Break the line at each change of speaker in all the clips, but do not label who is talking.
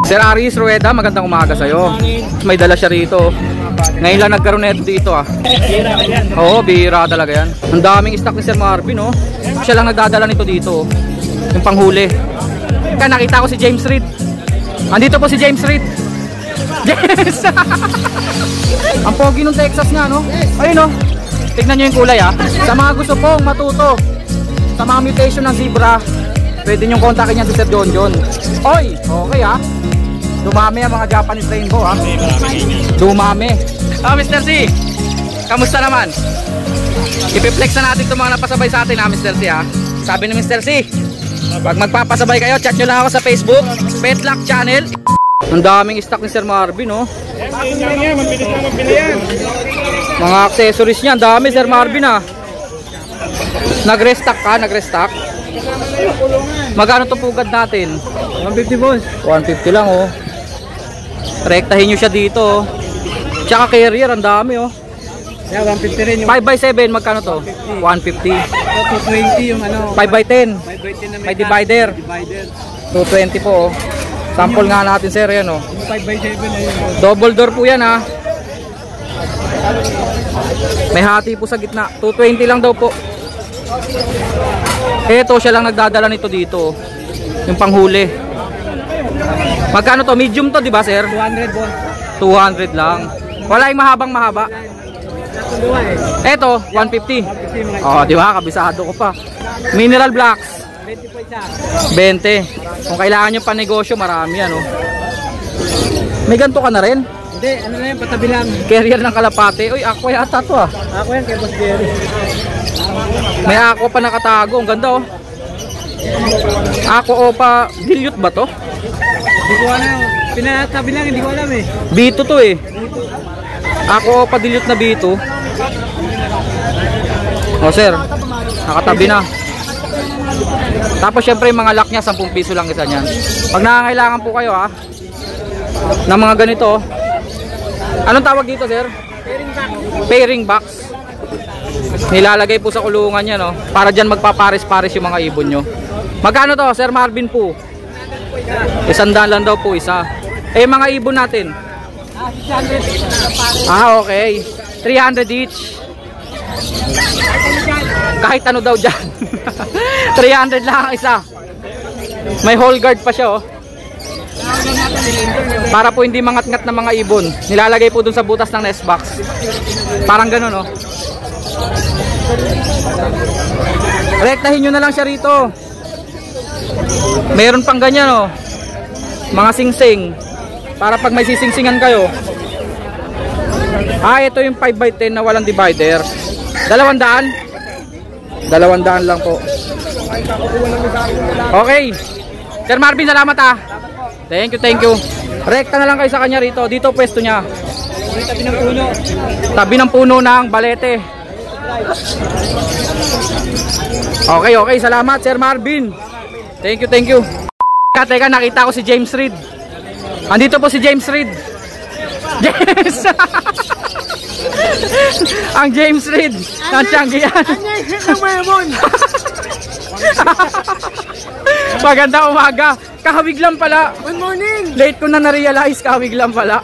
Sir Aris Rueda, magandang umaga sa'yo. May dala siya rito. Ngayon lang nagkaroon na ito dito ah. Oo, bihira talaga yan. Ang daming stock ni Sir Marvin oh. Siya lang nagdadala nito dito. Yung panghuli. Kaya nakita ko si James Reed. Andito po si James Reed. Yes! Ang pogi ng Texas nga no. Ayun oh. Tignan nyo yung kulay ah. Sa mga gusto pong matuto sa mga mutation ng zebra, pwede nyo kontakin yan si Sir John John. Oy, okay ah. Dumami ang mga Japanese rainbow ha. Dumami. Mr. C, kamusta naman? Ipiplex na natin itong mga napasabay sa atin ha Mr. C ha. Sabi ni Mr. C, pag magpapasabay kayo, chat nyo lang ako sa Facebook Petlock Channel. Ang daming stock ni Sir Marvin oh. Mga accessories niya, ang dami Sir Marvin ha. Nag-restock ka, nag-restock. Magkano itong pugad natin?
150 boss.
150 lang oh. Rektahin nyo siya dito oh. Tsaka carrier, ang dami oh.
Yeah, 150 rin yung
5x7, magkano to? 150.
220 yung ano.
5x10.
5x10 na
may divider. 220 po oh. Sample nga natin sir yan oh.
5x7 na yun.
Double door po yan ha. May hati po sa gitna. 220 lang daw po. Eto siya lang nagdadala nito dito. Yung panghuli. Magkano to? Medium to, di ba, sir?
200 boss.
200 lang. Wala yung mahabang mahaba. Eto, 150. Oh, di ba? Kabisado ko pa. Mineral blocks.
20 po isa.
20. Kung kailangan nyo pa negosyo, marami yan, oh. May ganito ka na rin?
Hindi, ano na yan, patabi lang.
Carrier ng kalapate. Uy, aqua yata to ah.
Ako yan kay Boss Jerry.
May aqua pa nakatago. Ang ganda, oh. Aqua o pa, dilute ba to?
Hindi ko alam. Pinatabi lang, hindi ko alam eh.
B2 to eh. Aqua o pa dilute na B2. O sir, nakatabi na. Tapos syempre yung mga lock niya 10 piso lang isa niyan. Pag nangangailangan po kayo ha ng mga ganito. Anong tawag dito sir? Pairing box. Nilalagay po sa kulungan niya no. Para diyan magpapares-pares yung mga ibon nyo. Magkano to Sir Marvin po? 100 lang daw po isa. Eh mga ibon natin?
600.
Ah okay. 300 each. Kahit ano daw dyan. 300 lang ang isa. May hole guard pa siya oh. Para po hindi mangat-ngat na mga ibon. Nilalagay po dun sa butas ng nest box. Parang ganun oh. Rektahin nyo na lang siya rito. Meron pang ganyan oh. Mga sing-sing. Para pag may sising-singan kayo. Ah ito yung 5x10 na walang divider. 200? 200 lang po. Okay Sir Marvin, salamat ah. Thank you. Rekta na lang kayo sa kanya rito. Dito pwesto niya.
Tabi ng puno.
Tabi ng puno ng balete. Okay, salamat Sir Marvin. Thank you. Teka, nakita ko si James Reed. Andito po si James Reed. Yes! Ang James Reed ng Tianggian. Maganda umaga. Kahawig lang pala.
Good morning.
Late ko na na-realize, kahawig lang pala.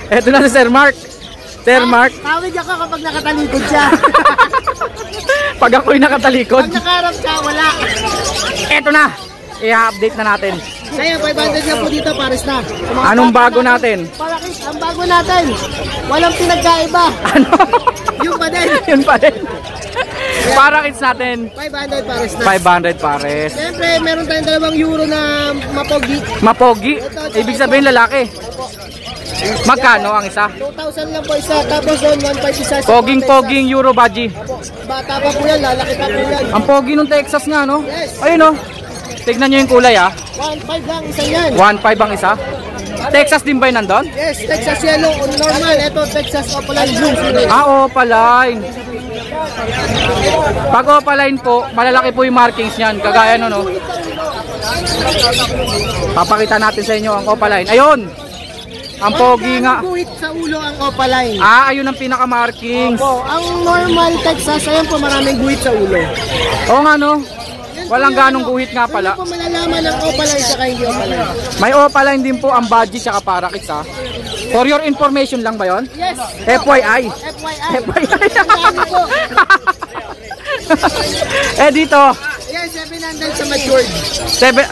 Eto na si Sir Mark. Sir Mark.
Kahawig ako kapag nakatalikod siya.
Pag ako'y nakatalikod.
Pag nakaharap siya, wala.
Eto na. I-update na natin.
Kaya 500 na po dito, pares na.
Anong bago natin?
Parakis, ang bago natin. Walang pinagkaiba.
Ano?
Yung pa din.
Yun pa din. Para kids natin
500 pares na.
500 pares.
Siyempre, meron tayong €2 na mapogi.
Mapogi? Ibig sabihin lalaki. Magkano ang isa?
2,000 lang po isa. Tapos doon, 1,500 isa.
Poging Euro Baji.
Bata pa po yan, lalaki pa po yan.
Ang pogi ng Texas nga no?
Yes.
Ayun no. Tignan nyo yung kulay ah.
1,500 lang isa yan.
1,500 ang isa. Texas din ba yun nandun?
Yes, Texas yellow on normal. Ito Texas Opaline blue.
Ah, Opaline. Pag Opaline po, malalaki po yung markings niyan. Kagaya no no. Papakita natin sa inyo ang Opaline. Ayun. Ang pogi nga.
Guhit sa ulo ang Opaline.
Ah, ayun ang pinaka-markings.
Opo, ang normal Texas, ayun po maraming guhit sa ulo.
Oo nga no. Walang ganong guhit nga pala.
Hindi po malalaman ng opaline saka hindi opaline.
May opaline din po ang budgie tsaka Parakeets ha. For your information lang ba yon?
Yes.
FYI.
FYI.
FYI.
Ano po?
Eh dito,
Yan, 700 sa matured.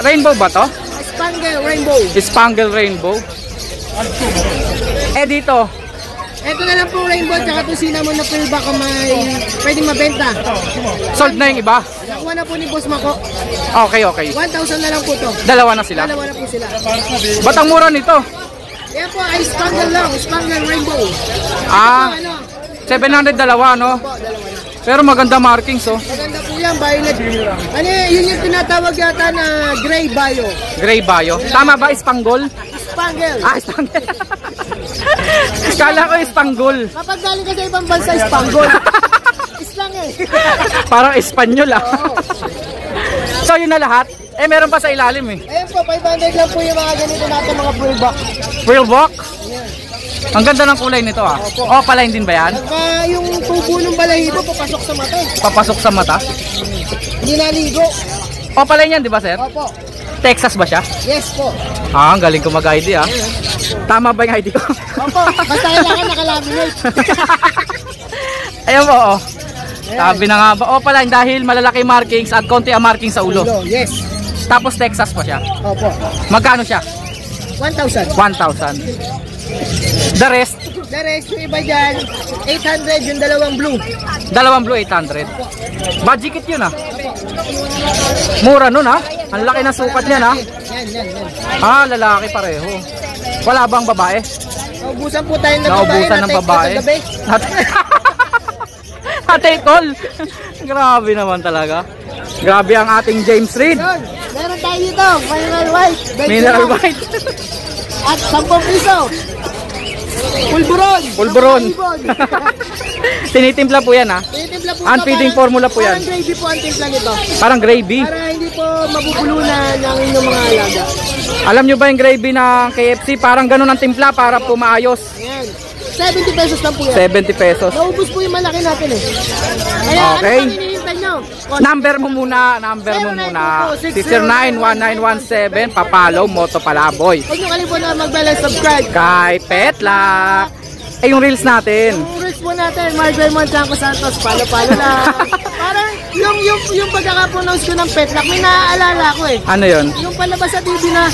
rainbow ba to?
Spangle Rainbow.
Spangle rainbow. Eh dito,
Ito na lang po rainbow tsaka to cinnamon na full back kung may pwedeng mabenta.
sold na yung iba.
Nakuha na po ni Boss Mako.
Okay, okay.
1,000 na lang po to.
Dalawa na sila.
Dalawa na po sila.
Ba't ang mura nito?
Yan po ay spangle lang. Spangle Rainbow.
Ah,
Ano?
700 dalawa no?
Po, dalawa na.
Pero maganda markings oh.
Maganda po yan, violet. Ano yun yung tinatawag yata na gray bio.
Gray bayo. Tama ba Spangle?
Spangle.
Ah, Spangle. Kala ko Spangle.
Kapag galing ka sa ibang bansa, spangle. Islang eh.
Parang Espanyol ah. So yun na lahat. Eh meron pa sa ilalim eh.
Ayan po, 500 lang po yung mga ganito natin mga full back.
Real box. Ang ganda ng kulay nito ah. Oh, palain din ba yan?
Pagka yung tubo ng balahibo, papasok sa mata.
Papasok sa mata.
Hindi naligo.
Oh, palain yan di ba sir?
Opo.
Texas ba siya?
Yes po.
Ah, ang galing ko mag-ID ah. Tama ba yung ID ko?
Opo, basta kailangan nakalaminate.
Ayan po oh. Sabi na nga ba? Oh, palain dahil malalaki markings at konti ang markings sa ulo.
Yes.
Tapos Texas pa siya.
Opo.
Magkano siya?
1,000.
1,000. The rest,
The rest, yung iba dyan, 800 yung dalawang blue.
dalawang blue 800. Budget yun ah. Mura nun ah. Ang laki ng sukat niyan ah.
Yan.
Ah, lalaki pareho. Wala bang babae?
Naubusan po tayo ng babae.
Naubusan ng babae. Take all. Grabe naman talaga. Grabe ang ating James Reid.
Yun, meron tayo dito, mineral white.
Mineral white.
At 10 piso. Pulburon.
Pulburon. Tinitimpla po yan ha.
Tinitimpla po
Ang
ito,
feeding formula po yan.
Parang gravy po ang timpla nito.
Parang gravy.
Para hindi po mabubulunan ng inyong mga alaga.
Alam nyo ba yung gravy ng KFC? Parang ganun ang timpla para po maayos.
Ayan. 70 pesos lang po yan.
70 pesos.
Naubos po yung malaki natin eh. Kaya
Okay.
ano pang hinihintay nyo?
Number mo muna. 609-1917 Papalaw Moto Palaboy.
Huwag nyo kalimutan na mag-bell and subscribe.
Kay Petla. Eh yung reels natin.
Yung reels po natin, Mark Raymond Chanco Santos, palo-palo lang. Parang yung pagkakapronounce ko ng Petlock, may naaalala ko eh.
Ano yun?
Yung palabas sa TV na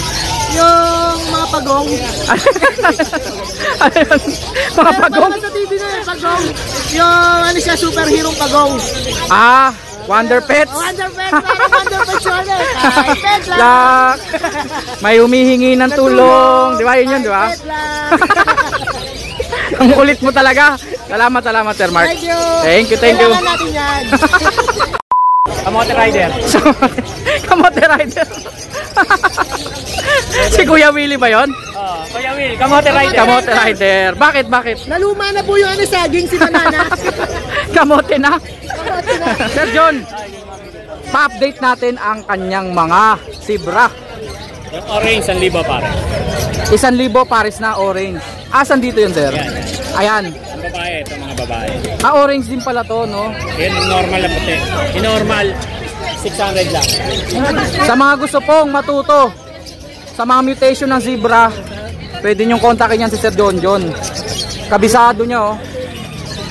yung mga pagong.
Ano yun? Mga
Pero
pagong?
palabas sa TV na yung pagong. Yung ano siya, superhero pagong.
Ah, Wonder Pets.
Wonder Pets, meron Wonder Pets yun eh. Kay Petlock.
Lock. May humihingi ng tulong. Di ba yun yun, di ba?
Petlock.
Ang kulit mo talaga. Salamat, Sir Mark.
Thank you.
Thank you.
Kailangan natin yan.
Kamote Rider. Kamote Rider. Si Kuya Willie ba yun?
Kuya Will, Kamote Rider.
Kamote Rider. Bakit?
Naluma na po yung ano saging si Banana.
Kamote na.
Kamote na.
Sir John, pa-update natin ang kanyang mga Zebra.
Yung orange, 1,000 pare.
1,000 pares na orange. Asan dito yun, sir? Ayan.
Ang babae, ito mga babae.
Ah, orange din pala to, no?
Yan yung normal na puti. Yung normal, 600 lang.
Sa mga gusto pong matuto sa mga mutation ng zebra, pwede niyong kontakin yan si Sir John. Kabisado niya, oh.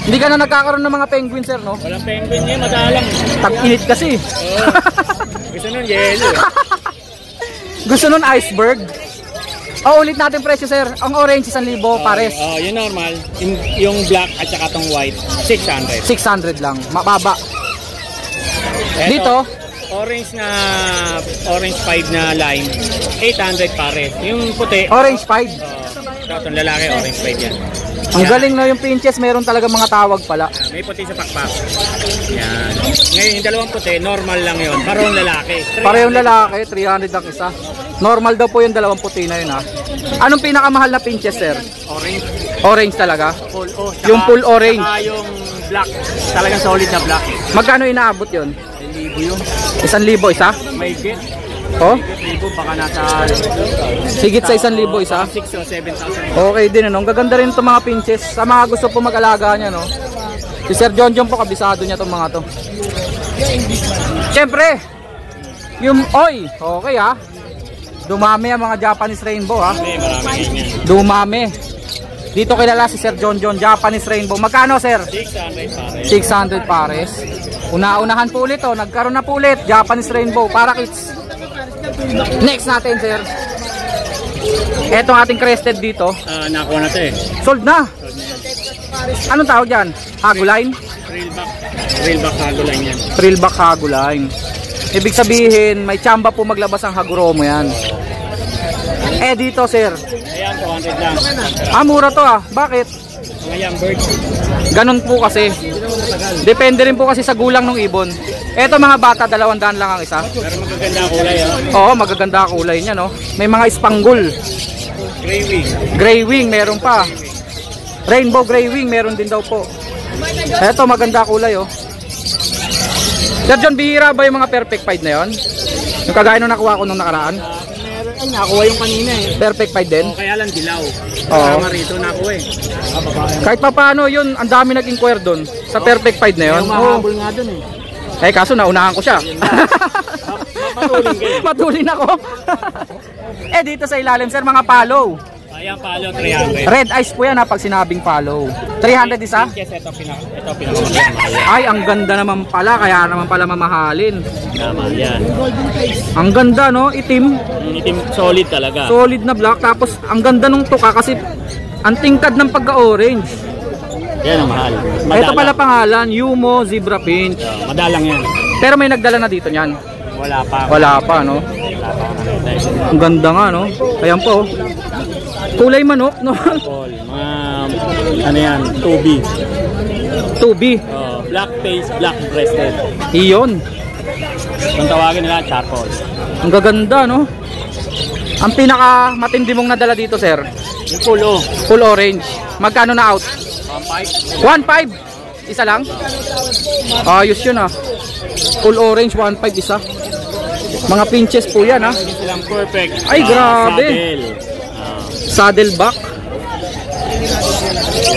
Hindi ka na nagkakaroon ng mga penguin, sir, no?
Walang penguin niya, madalang.
Tag-init kasi.
Oo. Gusto nun, yellow.
Gusto nun iceberg. Oh, ulit natin presyo, sir. Ang orange 1,000 pares.
Yung normal, yung black at saka tong white, 600.
600 lang. Mababa.
Eto,
Dito,
orange 5 na lime, 800 pare. Yung puti,
orange 5.
itong lalaki, orange 5 yan.
Ang galing na yung pinches, meron talaga mga tawag pala.
May puti sa pakpak. Yan. Ngayon, yung dalawang puti, normal lang yun. Parehong lalaki.
Parehong lalaki, 300 ang isa. Normal daw po yung dalawang puti na yun ha. Anong pinakamahal na pinches, sir?
Orange.
Orange talaga.
Full,
Yung full orange.
Saka yung black. Talagang solid na black.
Magkano inaabot yun?
1,000 yun.
1,000 isa?
May get.
Oh?
1,000 baka nasa
Sigit sa 1,000 isa?
6 o 7,000.
Okay din, ano? Ang gaganda rin itong mga pinches. Sa mga gusto po mag-alaga niya, no? Si Sir John po, kabisado niya itong mga to. Siyempre, Yung, oy, okay ha. Dumami ang mga Japanese Rainbow ha.
Okay, marami yan.
Dumami. Dito kilala si Sir John John, Japanese Rainbow. Magkano sir?
600 pare.
600 pares. Una-unahan po ulit oh. Nagkaroon na po ulit. Japanese Rainbow para kids. Next natin sir. Etong ating crested dito.
Nakuha na to eh.
Sold na. Anong tawag dyan? Haguline?
Railback Haguline yan.
Trillback Haguline. Ibig sabihin, may tsamba po maglabas ang Haguromo yan. Eh dito sir.
Ayan, 200 lang.
Mura to ah. Bakit?
Mga young birds.
Ganon po kasi. Depende rin po kasi sa gulang ng ibon. Eto mga bata, 200 lang ang isa.
Pero magaganda ang kulay ha.
Oo, magaganda ang kulay niya no. May mga Spangle.
Gray wing.
Gray wing, meron pa. Rainbow gray wing, meron din daw po. Eto, maganda kulay oh. Sir John, bihira ba yung mga perfect fight na yon? Yung kagaya nung nakuha ko nung nakaraan?
Meron, ay nakuha yung kanina eh.
Perfect fight din?
Kaya lang dilaw.
Oo.
Kasama rito nakuha eh.
Kahit pa paano yun, ang dami nag-inquire doon sa perfect fight na yun.
Kaya mahabol nga dun eh.
Eh kaso naunahan ko siya.
Matulin kayo.
Matulin ako. Eh dito sa ilalim sir, mga follow.
Ayan, palo 300.
Red eyes po yan ha pag sinabing follow. 300 isa?
Yes, ito pinakamahal.
Ay, ang ganda naman pala, kaya naman pala mamahalin.
Tama, yan.
Ang ganda no, itim.
Itim, solid talaga.
Solid na black, tapos ang ganda nung tuka kasi ang tingkad ng pagka-orange.
Yan ang mahal.
Ito pala pangalan, Yumo Zebra Finch.
Madalang yan.
Pero may nagdala na dito niyan.
Wala pa.
Wala pa no.
Wala pa ako nakita.
Ang ganda nga no. Ayan po. Kulay manok no.
Paul, mga ano yan, 2B.
2B.
Black face, black breasted.
Iyon.
Kung tawagin nila, charcoal.
Ang gaganda no. Ang pinaka matindi mong nadala dito sir,
Yung pulo.
full orange. Magkano na out?
1.5.
1.5. Isa lang? Ayos yun ah. Full orange 1.5 isa. Mga pinches po yan ah.
Silang perfect.
Ay, grabe. Saddleback.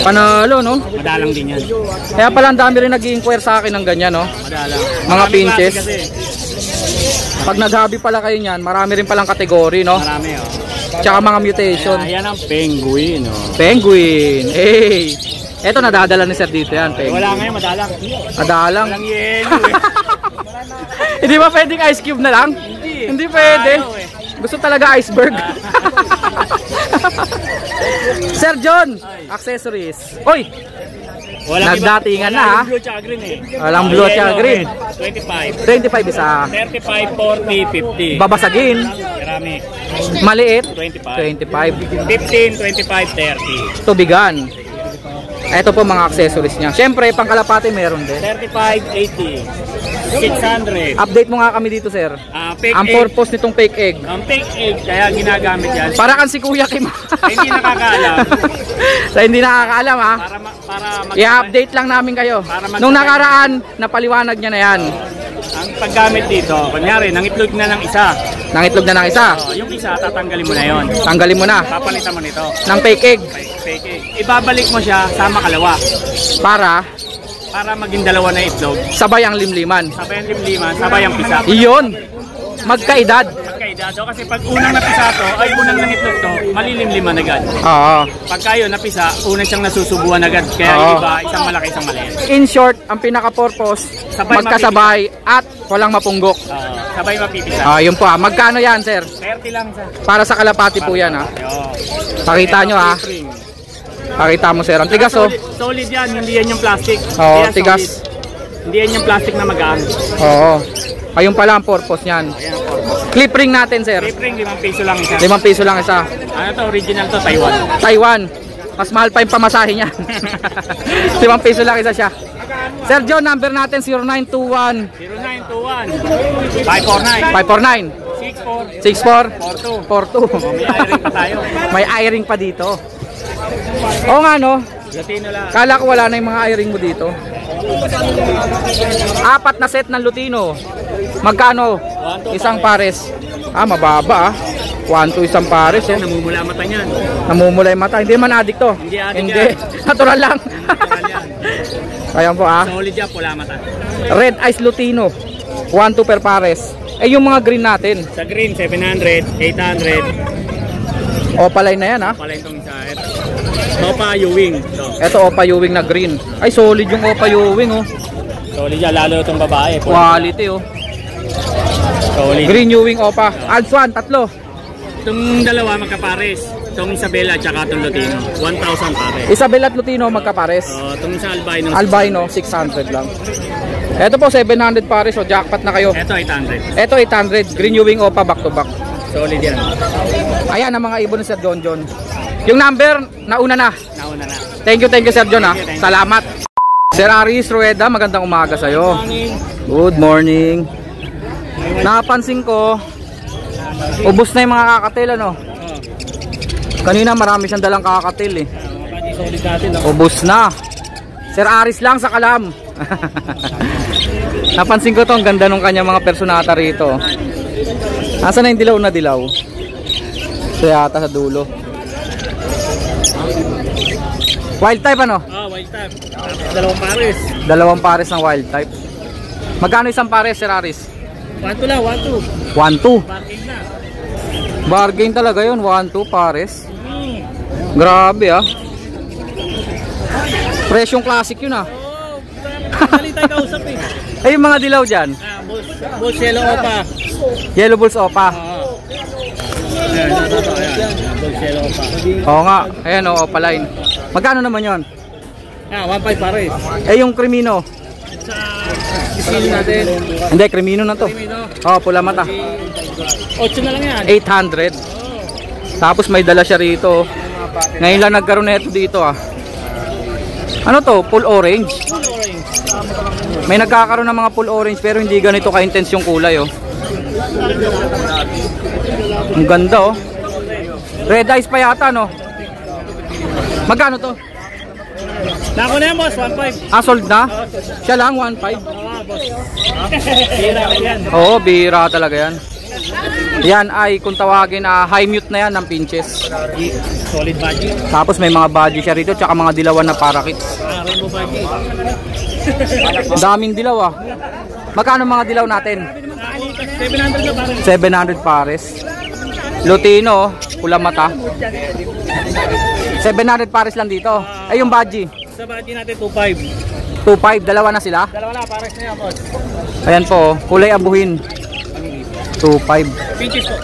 Panalo no.
Madalang din yan.
Kaya pala ang dami rin nag-i-inquire sa akin ng ganyan no.
Madalang.
Mga
Maraming
pinches.
klase kasi.
Pag naghabi pala kayo niyan, marami rin palang kategory no.
Marami oh.
Tsaka mga mutation.
Ayan ang penguin oh.
Penguin. Hey. Eto nadadala ni sir dito yan. Penguin.
Wala ngayon, madalang.
Madalang.
Walang yelo eh.
Hindi ba pwedeng ice cube na lang? Hindi pwede.
Ayaw eh.
Gusto talaga iceberg. Sir John, accessories. Oy,
Walang
nagdatingan na, ha?
Walang blue tsaka green eh.
Walang blue at
Yellow,
green.
red, 25.
25 isa.
35, 40, 50.
Babasagin.
Marami.
Maliit.
25.
25.
15, 25, 30.
Tubigan. Ito po mga accessories niya. Siyempre, pangkalapate meron din.
35, 80. 600.
Update mo nga kami dito, sir.
Fake
Ang
egg.
purpose nitong fake egg.
Ang fake egg, kaya ginagamit yan.
Para kan si Kuya Kim.
Hindi nakakaalam.
Sa hindi nakakaalam, ha?
Para
I-update lang namin kayo.
Para
Nung nakaraan, napaliwanag niya na yan.
ang paggamit dito, kunyari, nangitlog na ng isa.
Nangitlog na ng isa.
Yung isa, tatanggalin mo na yon.
Tanggalin mo na.
Papalitan mo nito.
Ng fake egg.
Fake egg. Ibabalik mo siya sa makalawa.
Para
Maging dalawa na itlog.
sabay ang limliman.
Sabay ang limliman, sabay ang pisa.
Iyon. Magkaedad.
Magkaedad. So, kasi pag unang napisa to, ay unang nangitlog to, malilimliman agad.
Oo.
Pagka yun napisa, unang siyang nasusubuan agad. Kaya
Oo.
yung iba, isang malaki, isang maliit.
In short, ang pinaka-purpose,
Sabay
magkasabay at walang mapunggok.
Sabay mapipisa.
Yun po ha. Magkano yan, sir?
30 lang sa.
Para sa kalapati po yan ha.
Yo.
Pakita nyo ha. Pakita mo, sir. Ang tigas oh.
Solid yan, hindi yan yung plastic.
Oo,
Hindi yan
tigas.
solid. Hindi yan yung plastic na magaan.
Oo. Ayun pala ang purpose niyan.
Ayan ang purpose.
Clip ring natin, sir.
Clip ring, 5 piso lang isa.
5 piso lang isa.
Ano to, original to, Taiwan.
Taiwan. Mas mahal pa yung pamasahe niya. 5 piso lang isa siya. Sir John, number natin 0921
0921 549
549
64
64 42.
42. May iring pa tayo.
May iring pa dito. Oo nga no.
Latino lang.
Kala ko wala na yung mga iring mo dito. 4 na set ng Lutino. Magkano? Isang pares. Mababa 1 to isang pares oh.
Namumula mata niyan.
Namumula yung mata. Hindi man addict to.
Hindi addict
Hindi.
yan.
Natural lang.
Natural yan.
Ayan po
Solid yan, pula mata.
Red Eyes Lutino. 1 to per pares. Eh yung mga green natin.
Sa green, 700, 800.
Opaline na yan ha.
Pala itong isa. Opa Ewing.
Ito Opa Ewing na green. Ay solid yung Opa Ewing oh.
Solid yan, lalo itong babae.
Quality oh.
Solid.
Green Ewing Opa. Alswan, tatlo.
Itong dalawa magkapares. Itong Isabela at saka itong Lutino. 1,000 pares.
Isabel at Lutino magkapares.
Itong isa albino.
Albino, 600 lang. Ito po 700 pares o jackpot na kayo.
Ito 800.
Ito 800, Green Ewing Opa back to back.
Solid yan.
Ayan ang mga ibon ni Sir John John. Yung number, nauna na.
Nauna na.
Thank you Sir John ha. Salamat. Sir Aris Rueda, magandang umaga sa'yo. Good morning. Napansin ko, ubos na yung mga kakatil ano. Kanina marami siyang dalang kakatil eh.
Solid natin.
Ubos na. Sir Aris lang sa kalam. Napansin ko to, ang ganda nung kanya mga personata rito. Nasaan na yung dilaw na dilaw? So yata sa dulo. Wild type ano?
Wild type. Dalawang pares.
Dalawang pares ng wild type. Magkano isang pares, Sir Aris?
1-2 lang, 1-2.
1-2.
Parking na.
Bargain talaga yun, 1-2 pares. Grabe ah. Presyong classic yun ah.
Dali tayo kausap eh.
Ay yung mga dilaw dyan.
Bulls Yellow Opa.
Yellow Bulls Opa.
Ayan, Bulls Yellow Opa.
Oo nga, ayan o, Opa line. Magkano naman yon?
1.5 pares.
Eh yung Crimino.
Sa isil natin.
Hindi, Crimino na to. Oo, pula mata.
8 na lang yan.
800. Tapos may dala siya rito. Ngayon lang nagkaroon na ito dito ah. Ano to? Full orange. May nagkakaroon ng mga full orange pero hindi ganito ka-intense yung kulay oh. Ang ganda oh. Red eyes pa yata no. Magkano to?
Nako na yan boss, 1.5.
Ah, sold na? Siya lang 1.5.
Boss. Bira yan.
Oo, bira talaga yan. Yan ay kung tawagin high mute na yan ng pinches.
Solid budget.
Tapos may mga budgie siya rito tsaka mga dilawan na parakits.
Rainbow budget.
Daming dilaw ah. Magkano mga dilaw natin?
700 na pares.
700 pares. Lutino, pula mata. 700 pares lang dito. Ay yung budgie.
Sa budget natin 2.5.
2.5, dalawa na sila.
Dalawa na, pares na yan boss.
Ayan po, kulay abuhin. 2.5.
Pinches po.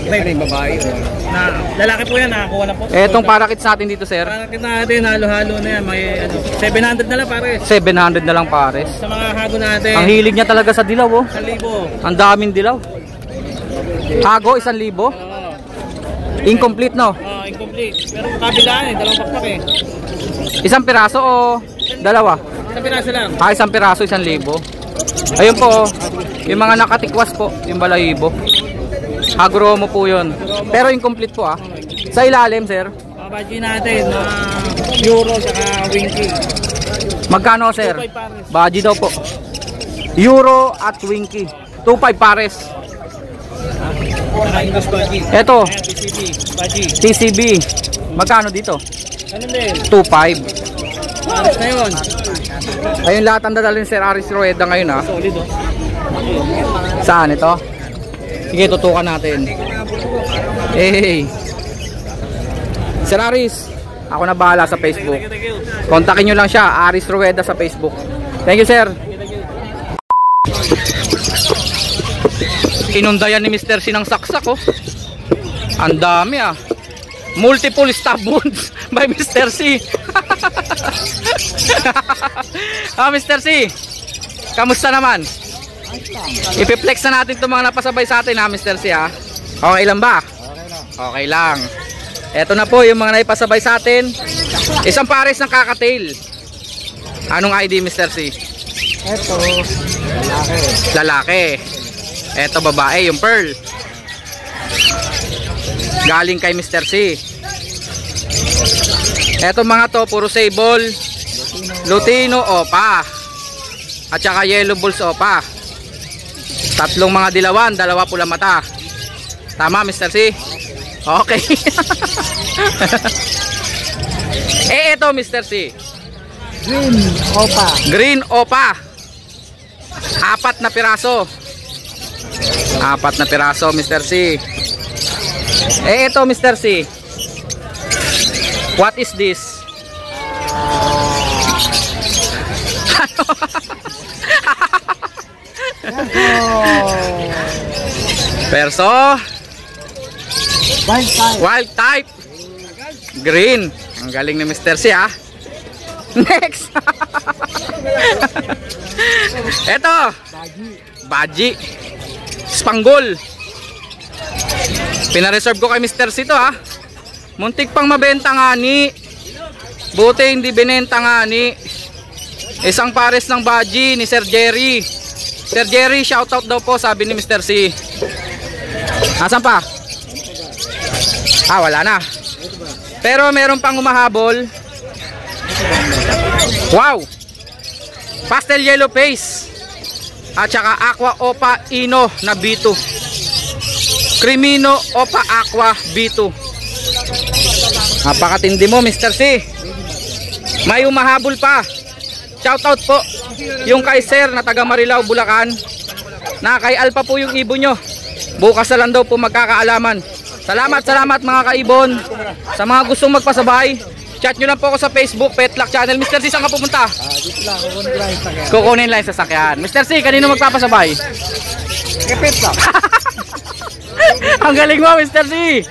May babae. Na, lalaki po yan, nakakuha na po.
Etong parakits natin dito sir.
Parakit natin, halo-halo na yan. May 700 na lang pares.
700 na lang pares.
Sa mga hago natin.
Ang hilig niya talaga sa dilaw oh.
1,000.
Ang daming dilaw. Hago 1,000. Incomplete no?
Incomplete. Pero kabilaan eh, dalawang pakpak eh.
Isang piraso o dalawa?
Isang piraso lang.
Isang piraso 1,000. Ayun po, yung mga nakatikwas po, yung balahibo. Agromo po yun. Pero incomplete po ah. Sa ilalim sir?
Budget natin, Euro saka Winky.
Magkano sir?
2.5 pares.
Budget daw po. Euro at Winky. 2.5 pares.
Saka English budget.
Ito,
Ayan, TCB, budget.
TCB. Magkano dito?
Ano din?
2.5.
Pares na yun.
Ayun lahat ang dadalhin Sir Aris Rueda ngayon ah.
Solid oh.
Saan ito? Sige, tutukan natin. Hey. Sir Aris, ako na bahala sa Facebook.
Thank you.
Kontakin nyo lang siya, Aris Rueda sa Facebook. Thank you sir. Inundayan ni Mr. C ng saksak oh. Ang dami ah. Multiple stab wounds by Mr. C. Mr. C, kamusta naman? Ipiplex na natin itong mga napasabay sa atin ha Mr. C ha. Okay lang ba? Okay lang. Eto na po yung mga naipasabay sa atin. Isang pares ng kakatail. Anong ID Mr. C?
Eto, lalaki.
Lalaki. Eto babae, yung pearl. Galing kay Mr. C. Eto mga to, puro sable, Lutino, Opa. At saka Yellow Bulls Opa. Tatlong mga dilawan, dalawa pula mata. Tama Mr. C? Okay. Eto Mr. C.
Green Opa.
Green Opa. 4 na piraso. 4 na piraso, Mr. C. Eh, ito, Mr. C. What is this? Perso. Wild type. Green. Ang galing ni Mr. C, ha. Next. Ito. Baji. Spanggol. Pinareserve ko kay Mr. C to, ha. Muntik pang mabenta nga ni. Buti hindi binenta nga ni. Isang pares ng baji ni Sir Jerry. Sir Jerry, shoutout daw po, sabi ni Mr. C. Asan pa? Wala na. Pero meron pang umahabol. Wow. Pastel yellow face. At saka aqua opa ino na B2. Crimino opa aqua B2. Napakatindi mo, Mr. C. May umahabol pa. Shoutout po yung kay Sir na taga Marilao, Bulacan. Na kay Alpa po yung ibon nyo. Bukas na lang daw po magkakaalaman. Salamat mga kaibon. Sa mga gustong magpasabay, chat nyo lang po ako sa Facebook, Petlock Channel. Mr. C, saan ka pupunta?
Dito lang,
kukunin lang sa sakyan. Mr. C, kanino magpapasabay?
kay Petlock.
Ang galing mo, Mr. C.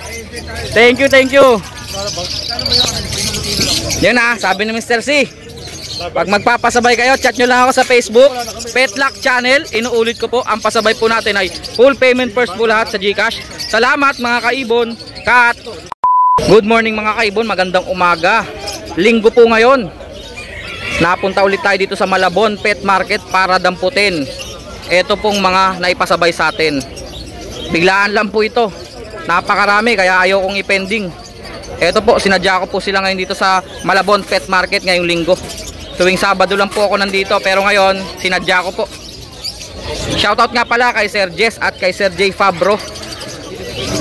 Thank you. Yun na, sabi ni Mr. C. Pag magpapasabay kayo, chat nyo lang ako sa Facebook, Petlock Channel. Inuulit ko po, ang pasabay po natin ay full payment first po lahat sa GCash. Salamat mga kaibon. Cut! Good morning mga kaibon, magandang umaga. Linggo po ngayon. Napunta ulit tayo dito sa Malabon Pet Market para damputin ito pong mga naipasabay sa atin. Biglaan lang po ito. Napakarami kaya ayaw kong i-pending. Ito po, sinadya ko po sila ngayon dito sa Malabon Pet Market ngayong linggo. Tuwing Sabado lang po ako nandito, pero ngayon sinadya ko po. Shoutout nga pala kay Sir Jess at kay Sir J Fabro.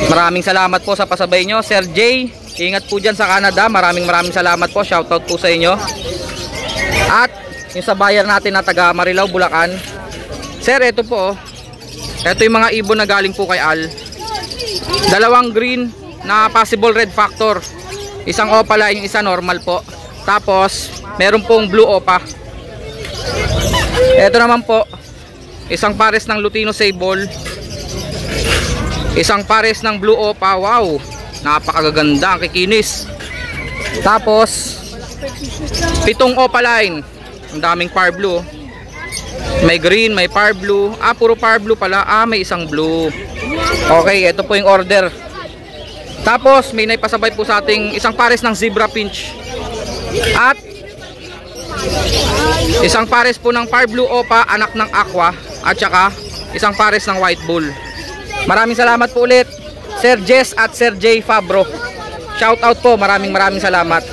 Maraming salamat po sa pasabay nyo. Sir J, ingat po dyan sa Canada. Maraming salamat po. Shoutout po sa inyo. At yung sa buyer natin na taga Marilao, Bulacan. Sir, ito po. Ito yung mga ibon na galing po kay Al. 2 green na possible red factor. Isang opaline, isa normal po. Tapos meron pong blue opa. Ito naman po, isang pares ng Lutino Sable, isang pares ng blue opa. Wow, napakaganda, ang kikinis. Tapos 7 opaline. Ang daming par blue. May green, may par blue. Puro par blue pala. May isang blue. Okay, ito po yung order. Tapos may naipasabay po sa ating isang pares ng zebra pinch. At isang pares po ng par blue opa, anak ng aqua. At saka isang pares ng white bull. Maraming salamat po ulit Sir Jess at Sir J Fabro. Shout out po, maraming salamat.